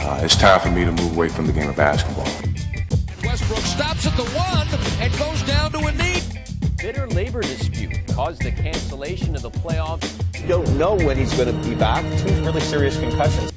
It's time for me to move away from the game of basketball. Westbrook stops at the 1 and goes down to a knee. Bitter labor dispute caused the cancellation of the playoffs. You don't know when he's going to be back. Two really serious concussions.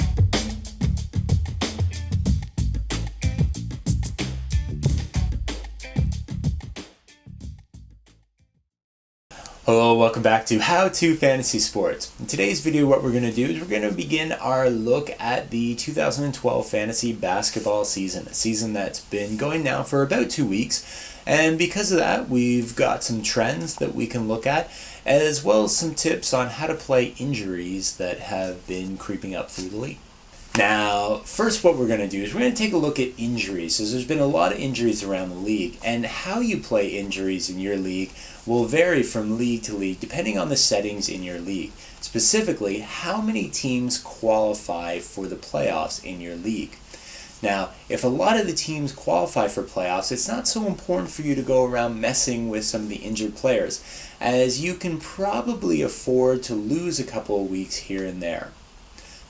Hello, welcome back to How To Fantasy Sports. In today's video, what we're going to do is we're going to begin our look at the 2012 fantasy basketball season, a season that's been going now for about 2 weeks. And because of that, we've got some trends that we can look at, as well as some tips on how to play injuries that have been creeping up through the league. Now, first what we're going to do is we're going to take a look at injuries, as there's been a lot of injuries around the league, and how you play injuries in your league will vary from league to league depending on the settings in your league. Specifically, how many teams qualify for the playoffs in your league. Now, if a lot of the teams qualify for playoffs, it's not so important for you to go around messing with some of the injured players, as you can probably afford to lose a couple of weeks here and there.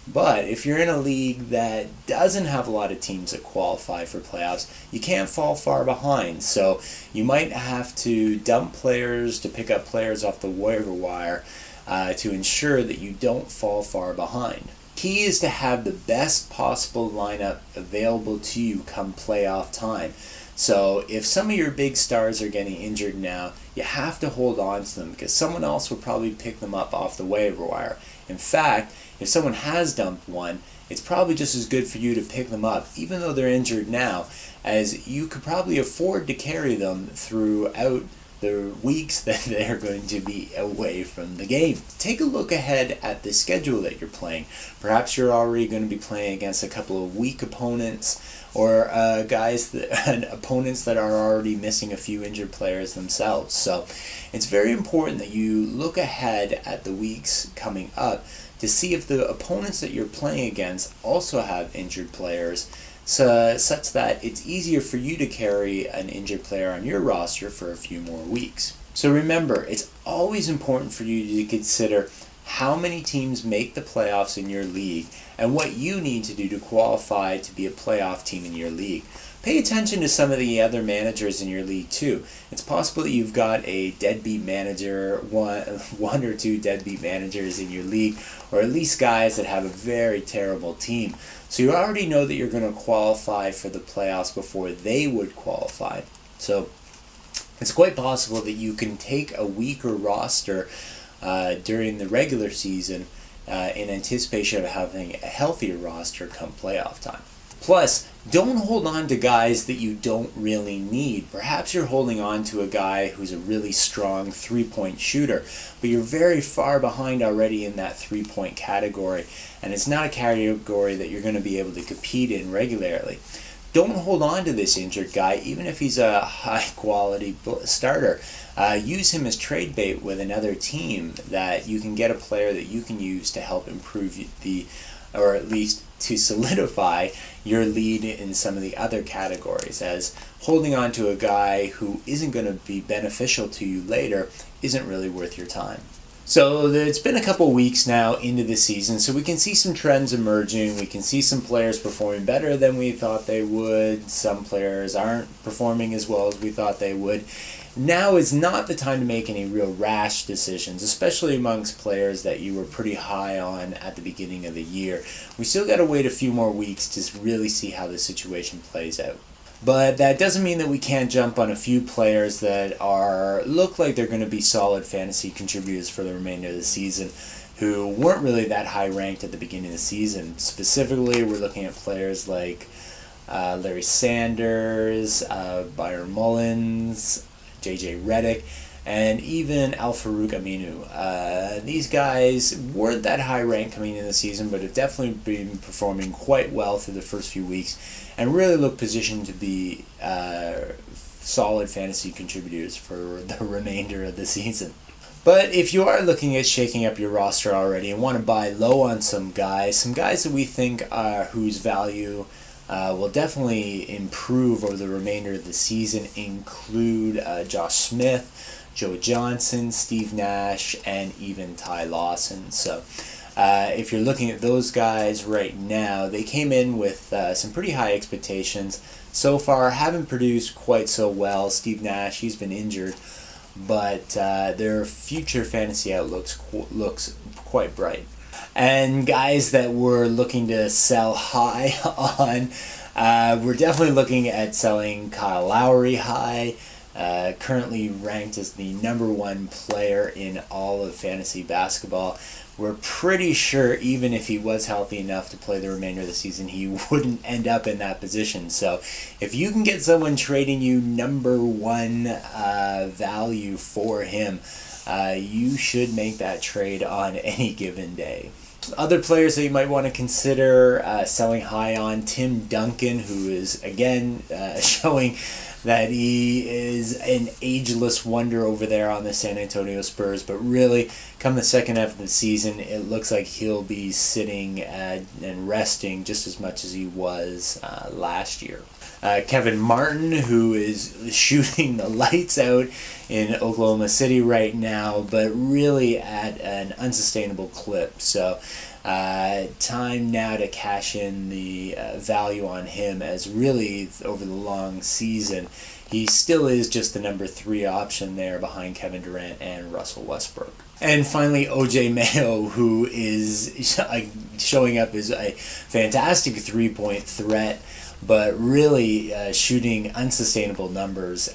But if you're in a league that doesn't have a lot of teams that qualify for playoffs, you can't fall far behind. So you might have to dump players to pick up players off the waiver wire to ensure that you don't fall far behind. Key is to have the best possible lineup available to you come playoff time. So if some of your big stars are getting injured now, you have to hold on to them because someone else will probably pick them up off the waiver wire. In fact, if someone has dumped one, it's probably just as good for you to pick them up, even though they're injured now, as you could probably afford to carry them throughout the weeks that they're going to be away from the game. Take a look ahead at the schedule that you're playing. Perhaps you're already going to be playing against a couple of weak opponents, or opponents that are already missing a few injured players themselves. So it's very important that you look ahead at the weeks coming up to see if the opponents that you're playing against also have injured players, such that it's easier for you to carry an injured player on your roster for a few more weeks. So remember, it's always important for you to consider how many teams make the playoffs in your league and what you need to do to qualify to be a playoff team in your league. Pay attention to some of the other managers in your league too. It's possible that you've got a deadbeat manager, one or two deadbeat managers in your league, or at least guys that have a very terrible team. So you already know that you're going to qualify for the playoffs before they would qualify. So it's quite possible that you can take a weaker roster during the regular season in anticipation of having a healthier roster come playoff time. Plus, don't hold on to guys that you don't really need. Perhaps you're holding on to a guy who's a really strong three-point shooter, but you're very far behind already in that three-point category, and it's not a category that you're going to be able to compete in regularly. Don't hold on to this injured guy, even if he's a high-quality starter. Use him as trade bait with another team that you can get a player that you can use to help improve or at least to solidify your lead in some of the other categories, as holding on to a guy who isn't going to be beneficial to you later isn't really worth your time. So it's been a couple weeks now into the season, so we can see some trends emerging. We can see some players performing better than we thought they would. Some players aren't performing as well as we thought they would. Now is not the time to make any real rash decisions, especially amongst players that you were pretty high on at the beginning of the year. We still got to wait a few more weeks to really see how the situation plays out. But that doesn't mean that we can't jump on a few players that look like they're going to be solid fantasy contributors for the remainder of the season, who weren't really that high ranked at the beginning of the season. Specifically, we're looking at players like Larry Sanders, Byron Mullins, JJ Redick, and even Al-Farouq Aminu. These guys weren't that high ranked coming into the season, but have definitely been performing quite well through the first few weeks and really look positioned to be solid fantasy contributors for the remainder of the season. But if you are looking at shaking up your roster already and want to buy low on some guys that we think whose value will definitely improve over the remainder of the season include Josh Smith, Joe Johnson, Steve Nash, and even Ty Lawson. So if you're looking at those guys right now, they came in with some pretty high expectations. So far, haven't produced quite so well. Steve Nash, he's been injured, but their future fantasy outlook looks quite bright. And guys that we're looking to sell high on, we're definitely looking at selling Kyle Lowry high. Currently ranked as the #1 player in all of fantasy basketball. We're pretty sure even if he was healthy enough to play the remainder of the season, he wouldn't end up in that position. So if you can get someone trading you #1 value for him, you should make that trade on any given day. Other players that you might want to consider selling high on, Tim Duncan, who is again showing that he is an ageless wonder over there on the San Antonio Spurs, but really, come the second half of the season, it looks like he'll be sitting and resting just as much as he was last year. Kevin Martin, who is shooting the lights out in Oklahoma City right now, but really at an unsustainable clip. So time now to cash in the value on him, as really over the long season he still is just the #3 option there behind Kevin Durant and Russell Westbrook. And finally, OJ Mayo, who is showing up as a fantastic three-point threat, but really shooting unsustainable numbers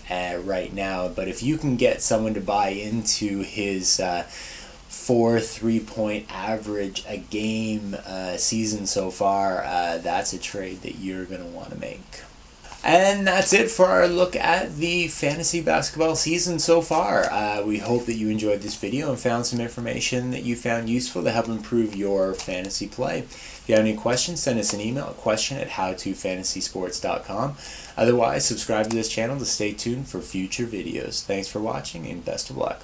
right now. But if you can get someone to buy into his 4 3-point average a game season so far, that's a trade that you're going to want to make. And that's it for our look at the fantasy basketball season so far. We hope that you enjoyed this video and found some information that you found useful to help improve your fantasy play. If you have any questions, send us an email at question@howtofantasysports.com. Otherwise, subscribe to this channel to stay tuned for future videos. Thanks for watching and best of luck.